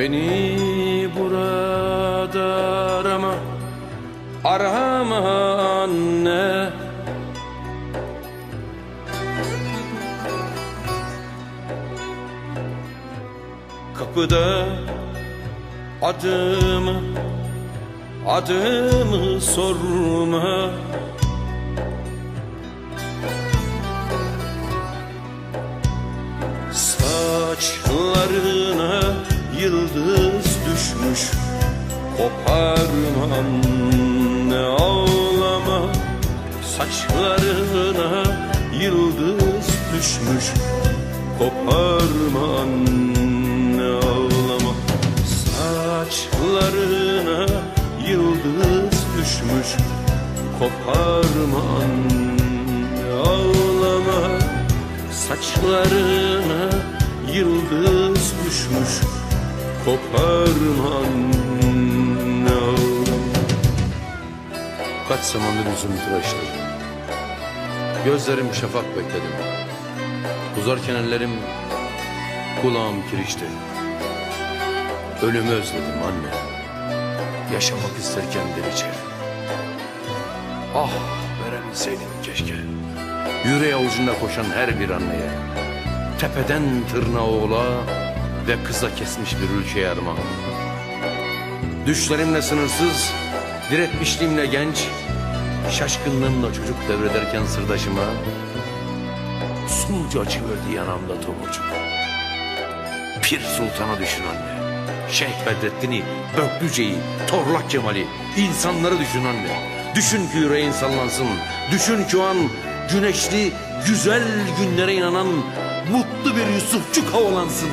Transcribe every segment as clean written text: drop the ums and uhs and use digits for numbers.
Beni burada arama, arama anne. Kapıda adımı sorma. Saçlarına yıldız düşmüş, koparma anne, ağlama. Saçlarına yıldız düşmüş, koparma anne, ağlama. Saçlarına yıldız düşmüş, koparma anne, ağlama. Saçlarına yıldız düşmüş, koparma anne, ağlama. Kaç zamandır yüzümü tıraşladım, gözlerim şafak bekledim. Uzarken ellerim, kulağım kirişti. Ölümü özledim anne, yaşamak isterken delice. Ah, verebilseydim keşke yüreği avucunda koşan her bir anneye, tepeden tırnağa oğula ve kıza kesmiş bir ülkeye armağan. Düşlerimle sınırsız, diretmişliğimle genç, şaşkınlığımla çocuk devrederken sırdaşıma, usulca açıverdi yanamda tomurcuk. Pir Sultan'a düşün anne, Şeyh Bedrettin'i, Böklüce'yi, Torlak Kemal'i, insanları düşün anne. Düşün ki yüreğin sallansın, düşün ki o an güneşli, güzel günlere inanan mutlu bir Yusufçuk havalansın.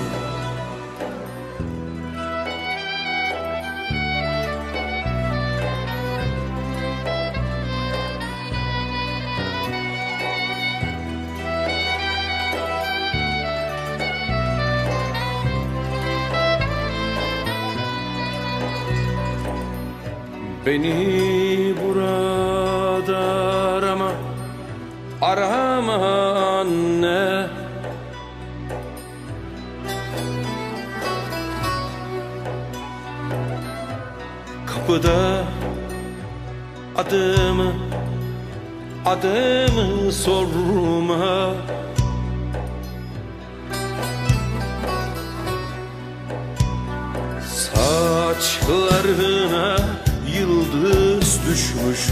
Beni burada arama, arama anne. Kapıda adımı sorma. Saçlarına yıldız düşmüş,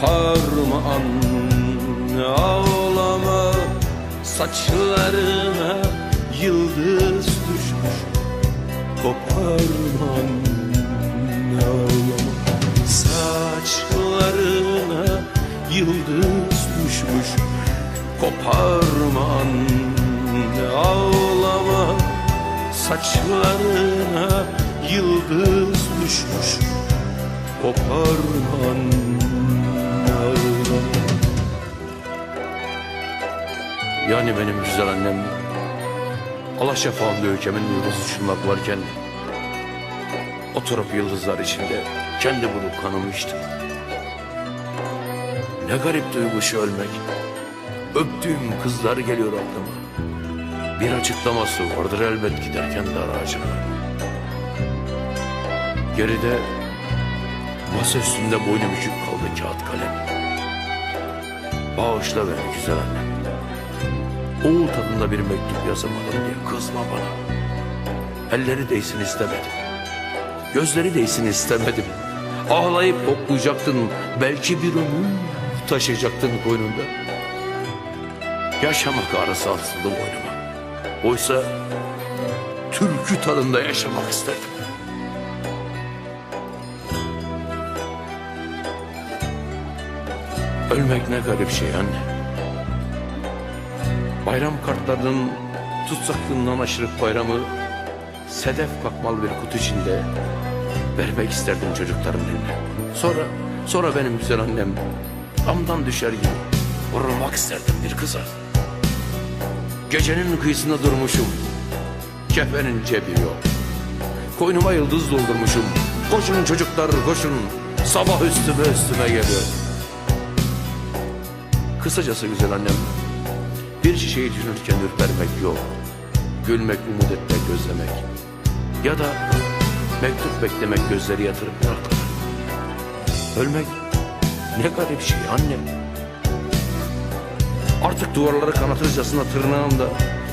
koparma anne, ağlama. Saçlarına yıldız düşmüş, koparma anne, ağlama. Saçlarına yıldız düşmüş, koparma anne, ağlama. Saçlarına yıldız düşmüş, koparma anne, ağlama. Yani benim güzel annem, alaşafağımda ülkemin yıldızı uçurmak varken, oturup yıldızlar içinde kendi bulup kanımı içtim. Ne garip duygu şu ölmek. Öptüğüm kızlar geliyor aklıma. Bir açıklaması vardır elbet giderken dar ağacına. Geride masa üstünde boynu bükük kaldı kağıt kalem. Bağışla beni güzel annem, oğul tadında bir mektup yazamadım diye kızma bana. Elleri değsin istemedim, gözleri değsin istemedim. Ağlayıp koklayacaktın, belki bir ömür taşıyacaktın koynunda. Yaşamak ağrısı asıldı boynuma. Oysa türkü tadında yaşamak isterdim. Ölmek ne garip şey anne. Bayram kartlarının tutsaklığından aşırıp bayramı sedef kakmalı bir kutu içinde vermek isterdim çocukların eline. Sonra benim güzel annem damdan düşer gibi vurulmak isterdim bir kıza. Gecenin kıyısında durmuşum, kefenin cebi yok. Koynuma yıldız doldurmuşum. Koşun çocuklar koşun, sabah üstüme geliyor. Kısacası güzel annem, bir şişeyi düşünürken ürpermek yok. Gülmek, umut etmek, gözlemek. Ya da mektup beklemek, gözleri yatırıp bırakmak. Ölmek ne garip şey anne. Artık duvarları kanatırcasına tırnağımda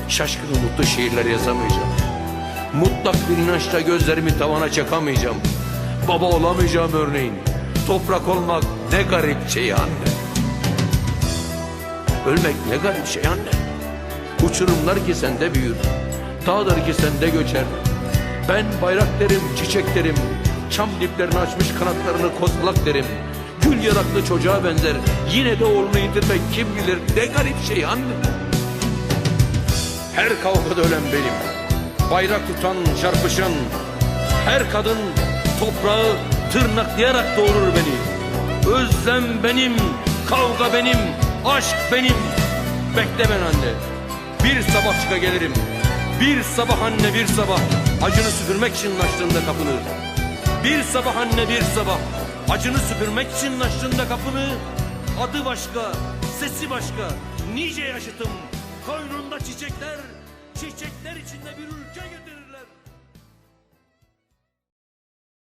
şaşkın mutlu şiirler yazamayacağım. Mutlak bir inançla gözlerimi tavana çakamayacağım. Baba olamayacağım örneğin. Toprak olmak ne garip şey anne. Ölmek ne garip şey anne. Uçurumlar ki sende büyür, dağlar ki sende göçer. Ben bayrak derim, çiçek derim, çam diplerini açmış kanatlarını kozalak derim. Gül yaraklı çocuğa benzer, yine de oğlunu yitirmek kim bilir ne garip şey anne. Her kavgada ölen benim, bayrak tutan, çarpışan. Her kadın toprağı tırnaklayarak doğurur beni. Özlem benim, kavga benim, aşk benim. Bekle ben anne, bir sabah çıka gelirim. Bir sabah anne, bir sabah acını süpürmek için açtığında kapını. Bir sabah anne, bir sabah acını süpürmek için açtığında kapını. Adı başka, sesi başka, nice yaşıtım. Koynunda çiçekler, çiçekler içinde bir ülke getirir.